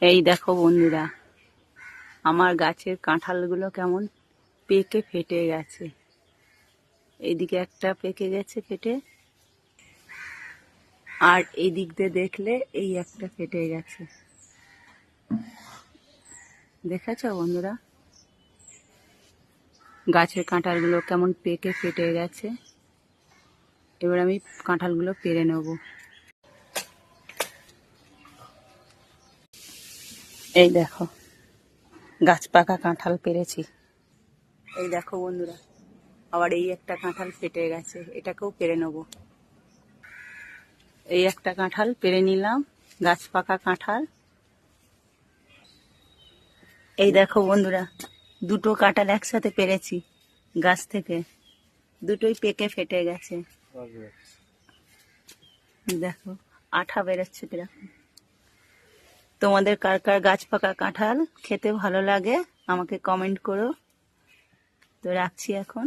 এই দেখো বন্ধুরা, আমার গাছের কাঁঠালগুলো কেমন পেকে ফেটে গেছে। এইদিকে একটা পেকে গেছে ফেটে, আর এই দিক দিয়ে দেখলে এই একটা ফেটে গেছে। দেখেছো বন্ধুরা, গাছের কাঁঠালগুলো কেমন পেকে ফেটে গেছে। এবার আমি কাঁঠালগুলো পেড়ে নেব। এই দেখো, গাছ পাকা কাঁঠাল পেরেছি। এই দেখো বন্ধুরা, আবার এই একটা কাঁঠাল ফেটে গেছে, এটাকেও পেরে নেব। এই একটা কাঁঠাল পেরে নিলাম, গাছ পাকা কাঁঠাল। এই দেখো বন্ধুরা, দুটো কাঁঠাল একসাথে পেরেছি গাছ থেকে, দুটোই পেকে ফেটে গেছে। দেখো আঠা বেরোচ্ছে কিরকম। তোমাদের কার কার গাছ পাকা কাঁঠাল খেতে ভালো লাগে আমাকে কমেন্ট করো। তো রাখছি এখন।